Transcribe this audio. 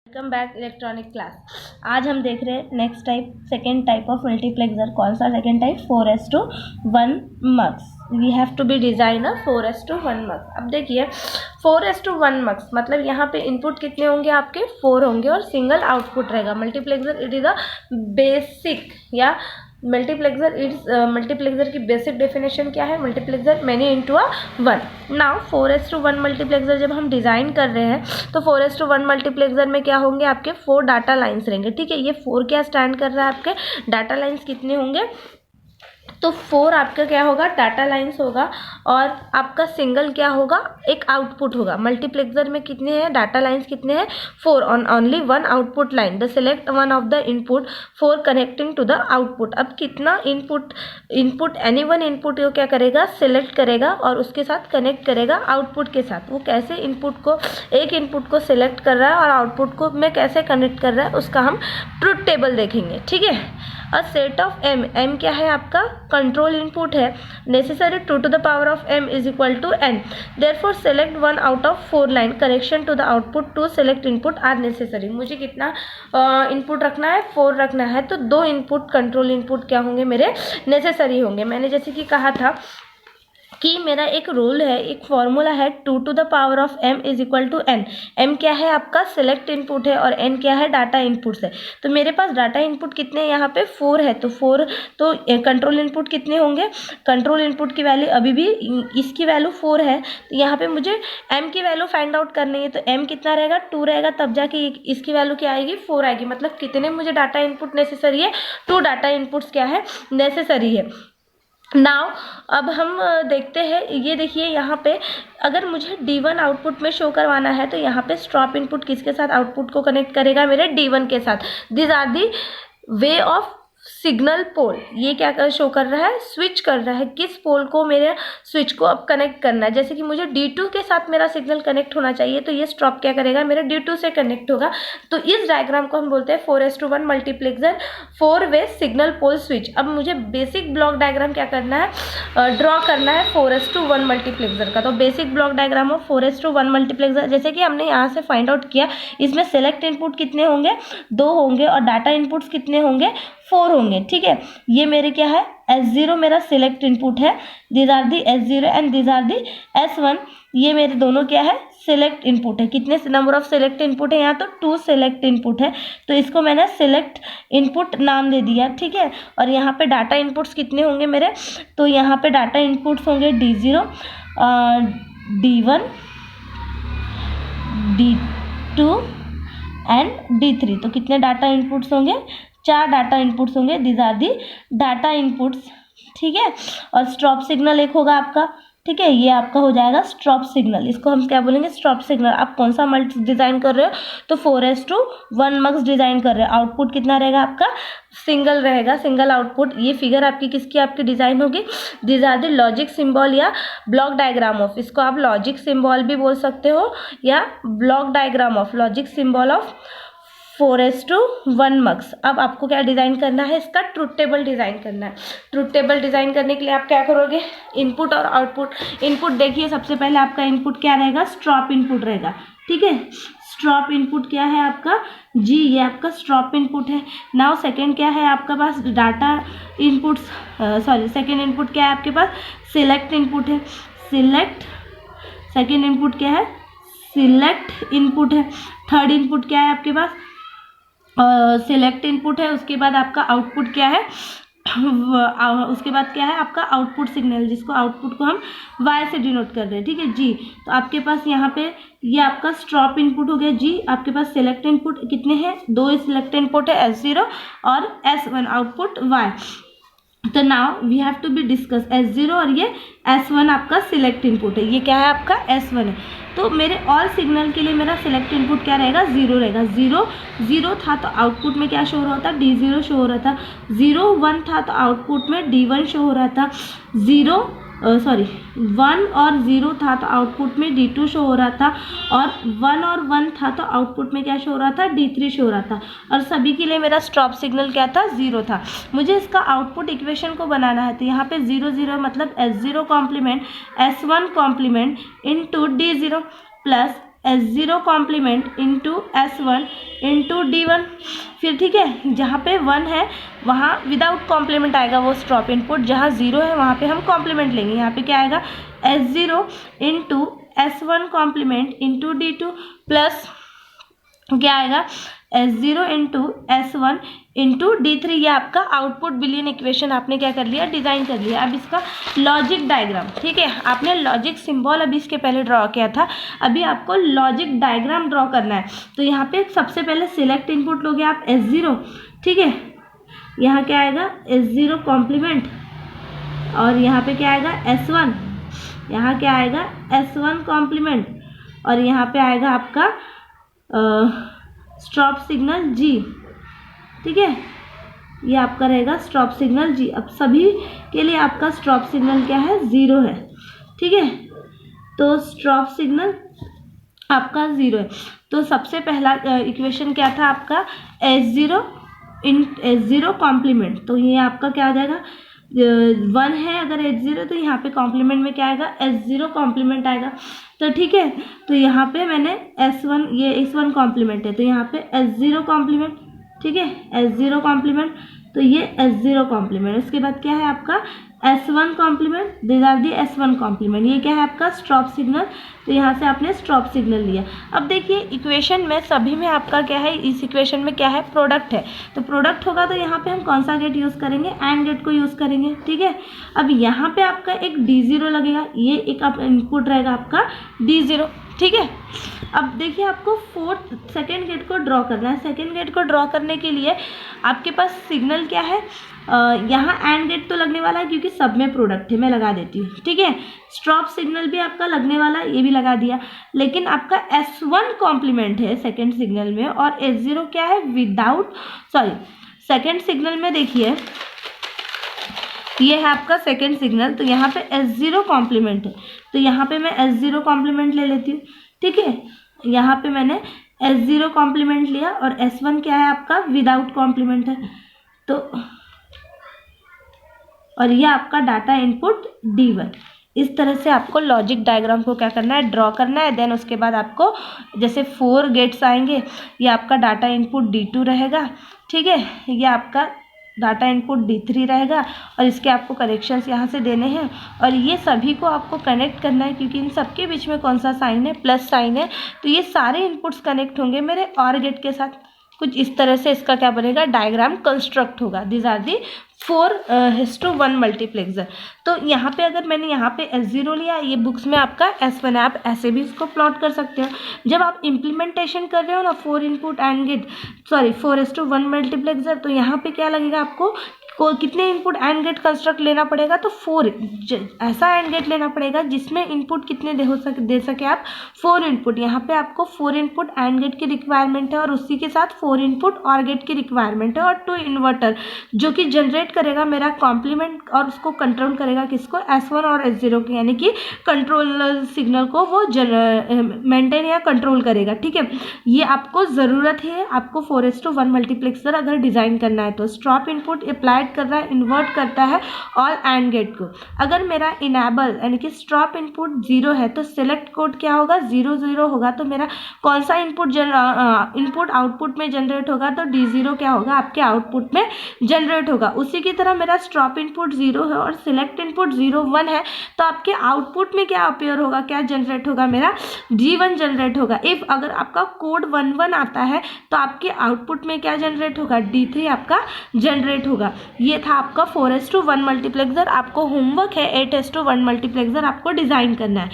Welcome back electronic class. आज हम देख रहे हैं next type, second type of multiplexer. कौन सा second type? 4:1 mux. We have to be designer 4:1 mux. अब देखिए 4:1 मक्स मतलब यहाँ पे इनपुट कितने होंगे आपके? 4 होंगे और सिंगल आउटपुट रहेगा। Multiplexer it is a basic या मल्टीप्लेक्सर की बेसिक डेफिनेशन क्या है? Multiplexer many into a 1। Now 4:1 multiplexer जब हम डिज़ाइन कर रहे हैं तो 4:1 मल्टीप्लेक्सर में क्या होंगे? आपके 4 डाटा लाइन्स रहेंगे। ठीक है, ये 4 क्या स्टैंड कर रहा है? आपके डाटा लाइन्स कितने होंगे? तो 4 आपका क्या होगा? डाटा लाइन्स होगा और आपका सिंगल क्या होगा? एक आउटपुट होगा। मल्टीप्लेक्सर में कितने हैं डाटा लाइन्स? कितने हैं? 4 on only one output line. The select one of the input 4 connecting to the output. अब कितना इनपुट एनी वन इनपुट को क्या करेगा? सिलेक्ट करेगा और उसके साथ कनेक्ट करेगा आउटपुट के साथ। वो कैसे एक इनपुट को सिलेक्ट कर रहा है और आउटपुट को में कैसे कनेक्ट कर रहा है उसका हम ट्रुथ टेबल देखेंगे। ठीक है, अ सेट ऑफ m क्या है? आपका कंट्रोल इनपुट है। Necessary 2 to the power of m is equal to n। therefore select one out of 4 line correction to the output to select input are necessary। मुझे कितना input रखना है? 4 रखना है। तो 2 इनपुट कंट्रोल इनपुट क्या होंगे मेरे? नेसेसरी होंगे। मैंने जैसे कि कहा था कि मेरा एक रूल है, एक फॉर्मूला है 2 to the power of m is equal to n। m क्या है? आपका सिलेक्ट इनपुट है और n क्या है? डाटा इनपुट्स है। तो मेरे पास डाटा इनपुट कितने हैं? यहाँ पे 4 है। तो 4 तो कंट्रोल इनपुट कितने होंगे? कंट्रोल इनपुट की वैल्यू अभी भी इसकी वैल्यू 4 है। तो यहाँ पे मुझे m की वैल्यू फाइंड आउट करनी है। तो m कितना रहेगा? 2 रहेगा, तब जाके इसकी वैल्यू क्या आएगी? 4 आएगी। मतलब कितने मुझे डाटा इनपुट नेसेसरी है? 2 डाटा इनपुट्स क्या है? नेसेसरी है। नाउ अब हम देखते हैं, ये देखिए यहाँ पे अगर मुझे D1 आउटपुट में शो करवाना है तो यहाँ पे स्टॉप इनपुट किसके साथ आउटपुट को कनेक्ट करेगा? मेरे D1 के साथ। This are the way of signal pole. ये क्या शो कर रहा है? स्विच कर रहा है। किस पोल को? मेरे स्विच को अब कनेक्ट करना है। जैसे कि मुझे D2 के साथ मेरा सिग्नल कनेक्ट होना चाहिए तो ये स्टॉप क्या करेगा? मेरे D2 से कनेक्ट होगा। तो इस डायग्राम को हम बोलते हैं 4:1 मल्टीप्लेक्सर 4 वे सिग्नल पोल स्विच। अब मुझे बेसिक ब्लॉक डायग्राम क्या करना है? ड्रॉ करना है 4:1 मल्टीप्लेक्सर का। तो basic block diagram of 4:1 multiplexer जैसे कि हमने यहाँ से फाइंड आउट किया, इसमें सेलेक्ट इनपुट कितने होंगे? 2 होंगे और डाटा इनपुट्स कितने होंगे? 4 होंगे। ठीक है, ये मेरे क्या है? S0 मेरा सिलेक्ट इनपुट है। This are the S0 and this are the S1। ये मेरे दोनों क्या है? सिलेक्ट इनपुट है। कितने नंबर ऑफ सिलेक्ट इनपुट है? यहाँ तो 2 सिलेक्ट इनपुट है, तो इसको मैंने सिलेक्ट इनपुट नाम दे दिया। ठीक है, और यहाँ पे डाटा इनपुट्स कितने होंगे मेरे? तो यहाँ पे डाटा इनपुट्स होंगे D0, D1, D2 and D3। तो कितने डाटा इनपुट्स होंगे? 4 डाटा इनपुट्स होंगे। This are the data inputs. ठीक है, और स्टॉप सिग्नल एक होगा आपका। ठीक है, ये आपका हो जाएगा स्टॉप सिग्नल। इसको हम क्या बोलेंगे? Stop signal. आप कौन सा मल्टी डिज़ाइन कर रहे हो? तो 4:1 मक्स डिज़ाइन कर रहे हो। आउटपुट कितना रहेगा आपका? सिंगल रहेगा, सिंगल आउटपुट। ये फिगर आपकी किसकी आपकी डिज़ाइन होगी? This are the logic symbol या ब्लॉक डायग्राम ऑफ। इसको आप लॉजिक सिंबल भी बोल सकते हो या block diagram of, logic symbol of 4:1 mux. अब आपको क्या डिज़ाइन करना है? इसका ट्रुथ टेबल डिज़ाइन करना है। ट्रुथ टेबल डिज़ाइन करने के लिए आप क्या करोगे? इनपुट और आउटपुट। इनपुट देखिए, सबसे पहले आपका इनपुट क्या रहेगा? स्टॉप इनपुट रहेगा। ठीक है, स्टॉप इनपुट क्या है आपका? जी, ये आपका स्टॉप इनपुट है। नाउ सेकेंड क्या है आपका पास? डाटा इनपुट्स, सेकेंड इनपुट क्या है आपके पास? सिलेक्ट इनपुट है। सिलेक्ट सेकेंड इनपुट क्या है? सिलेक्ट इनपुट है। थर्ड इनपुट क्या है आपके पास? सिलेक्ट इनपुट है। उसके बाद आपका आउटपुट क्या है? उसके बाद क्या है आपका? आउटपुट सिग्नल, जिसको आउटपुट को हम Y से डिनोट कर रहे हैं। ठीक है जी, तो आपके पास यहाँ पे ये आपका स्टॉप इनपुट हो गया जी। आपके पास सिलेक्ट इनपुट कितने हैं? 2 सिलेक्ट इनपुट है, S0 और S1 आउटपुट Y। तो now we have to be discuss S0 और ये S1 आपका सिलेक्ट इनपुट है। ये क्या है आपका? S1 है। तो मेरे ऑल सिग्नल के लिए मेरा सिलेक्ट इनपुट क्या रहेगा? 0 रहेगा। 0 था तो आउटपुट में क्या शो हो रहा था? D0 शो हो रहा था। 0 1 था तो आउटपुट में D1 शो हो रहा था। 1 और 0 था तो आउटपुट में D2 शो हो रहा था। और 1 और 1 था तो आउटपुट में क्या शो हो रहा था? D3 शो हो रहा था। और सभी के लिए मेरा स्टॉप सिग्नल क्या था? 0 था। मुझे इसका आउटपुट इक्वेशन को बनाना है तो यहाँ पे 0 0 मतलब S0 complement S1 complement into D0 plus S0 complement into S1 into D1। फिर ठीक है, जहाँ पे 1 है वहाँ विदाउट कॉम्प्लीमेंट आएगा वो स्टॉप इनपुट, जहाँ 0 है वहाँ पे हम कॉम्प्लीमेंट लेंगे। यहाँ पे क्या आएगा S0 into S1 complement into D2 plus क्या आएगा S0 into S1 into D3। ये आपका आउटपुट बुलियन इक्वेशन आपने क्या कर लिया, डिज़ाइन कर लिया। अब इसका लॉजिक डायग्राम, ठीक है, आपने लॉजिक सिंबल अभी इसके पहले ड्रॉ किया था, अभी आपको लॉजिक डायग्राम ड्रॉ करना है। तो यहाँ पे सबसे पहले सिलेक्ट इनपुट लोगे आप S0, ठीक है, यहाँ क्या आएगा S0 कॉम्प्लीमेंट, और यहाँ पे क्या आएगा S1, यहाँ क्या आएगा S1 कॉम्प्लीमेंट, और यहाँ पे आएगा आपका स्टॉप सिग्नल G, ठीक है, ये आपका रहेगा स्टॉप सिग्नल G। अब सभी के लिए आपका स्टॉप सिग्नल क्या है, 0 है, ठीक है, तो स्टॉप सिग्नल आपका 0 है। तो सबसे पहला इक्वेशन क्या था आपका S0 कॉम्प्लीमेंट, तो ये आपका क्या आ जाएगा 1 है अगर S0, तो यहाँ पे कॉम्प्लीमेंट में क्या आएगा S0 कॉम्प्लीमेंट आएगा। तो ठीक है, तो यहाँ पे मैंने S1, ये S1 कॉम्प्लीमेंट है, तो यहाँ पे S0 कॉम्प्लीमेंट, ठीक है, S0 कॉम्प्लीमेंट, तो ये S0 कॉम्प्लीमेंट। उसके बाद क्या है आपका S1 complement, this are the S1 complement, ये क्या है आपका स्टॉप सिग्नल, तो यहाँ से आपने स्टॉप सिग्नल लिया। अब देखिए इक्वेशन में सभी में आपका क्या है, इस इक्वेशन में क्या है, प्रोडक्ट है, तो प्रोडक्ट होगा तो यहाँ पे हम कौन सा गेट यूज़ करेंगे, एंड गेट को यूज़ करेंगे, ठीक है। अब यहाँ पे आपका एक D0 लगेगा, ये एक आप इनपुट रहेगा आपका D0, ठीक है। अब देखिए आपको सेकेंड गेट को ड्रॉ करना है। सेकेंड गेट को ड्रॉ करने के लिए आपके पास सिग्नल क्या है, यहाँ एंड गेट तो लगने वाला है क्योंकि सब में प्रोडक्ट है, मैं लगा देती हूँ, ठीक है। स्टॉप सिग्नल भी आपका लगने वाला है, ये भी लगा दिया, लेकिन आपका S1 कॉम्प्लीमेंट है सेकेंड सिग्नल में, और S0 क्या है विदाउट, सॉरी सेकेंड सिग्नल में देखिए ये है आपका सेकेंड सिग्नल, तो यहाँ पे S0 कॉम्प्लीमेंट है, तो यहाँ पे मैं S0 कॉम्प्लीमेंट ले लेती हूँ, ठीक है। यहाँ पे मैंने S0 कॉम्प्लीमेंट लिया, और S1 क्या है आपका विदाउट कॉम्प्लीमेंट है, तो और ये आपका डाटा इनपुट D1। इस तरह से आपको लॉजिक डायग्राम को क्या करना है, ड्रॉ करना है। देन उसके बाद आपको जैसे 4 गेट्स आएंगे, ये आपका डाटा इनपुट D2 रहेगा, ठीक है, ये आपका डाटा इनपुट D3 रहेगा, और इसके आपको कनेक्शंस यहाँ से देने हैं, और ये सभी को आपको कनेक्ट करना है क्योंकि इन सबके बीच में कौन सा साइन है, प्लस साइन है, तो ये सारे इनपुट्स कनेक्ट होंगे मेरे OR गेट के साथ। कुछ इस तरह से इसका क्या बनेगा, डायग्राम कंस्ट्रक्ट होगा। This are the 4:1 multiplexer. तो यहाँ पे अगर मैंने यहाँ पे S0 लिया, ये बुक्स में आपका S1 है, आप ऐसे भी इसको प्लॉट कर सकते हो। जब आप इम्प्लीमेंटेशन कर रहे हो ना 4 input and gate, sorry 4:1 multiplexer, तो यहाँ पे क्या लगेगा आपको कितने इनपुट एंड गेट कंस्ट्रक्ट लेना पड़ेगा, तो 4 ऐसा एंड गेट लेना पड़ेगा जिसमें इनपुट कितने दे सके आप 4 इनपुट। यहाँ पे आपको 4 इनपुट एंड गेट की रिक्वायरमेंट है, और उसी के साथ 4 इनपुट OR गेट की रिक्वायरमेंट है, और 2 इन्वर्टर जो कि जनरेट करेगा मेरा कॉम्प्लीमेंट, और उसको कंट्रोल करेगा किसको, S1 और S0 की, यानी कि कंट्रोल सिग्नल को वो मेंटेन या कंट्रोल करेगा, ठीक है। ये आपको ज़रूरत है, आपको 4:1 मल्टीप्लेक्सर अगर डिज़ाइन करना है तो स्टॉप इनपुट अप्लाई कर रहा है, इन्वर्ट करता है ऑल एंड गेट को। अगर मेरा इनेबल यानी कि स्टॉप इनपुट 0 है तो सिलेक्ट कोड क्या होगा, 0 0 होगा, तो मेरा कौन सा इनपुट आउटपुट में जनरेट होगा, तो D0 क्या होगा आपके आउटपुट में जनरेट होगा। उसी की तरह मेरा स्टॉप इनपुट 0 है और सिलेक्ट इनपुट 0 1 है, तो आपके आउटपुट में क्या अपीयर होगा, क्या जनरेट होगा, मेरा G1 जनरेट होगा। इफ अगर आपका कोड 1 1 आता है तो आपके आउटपुट में क्या जनरेट होगा, D3 आपका जनरेट होगा। ये था आपका 4:1 मल्टीप्लेक्सर। आपको होमवर्क है 8:1 मल्टीप्लेक्सर आपको डिज़ाइन करना है।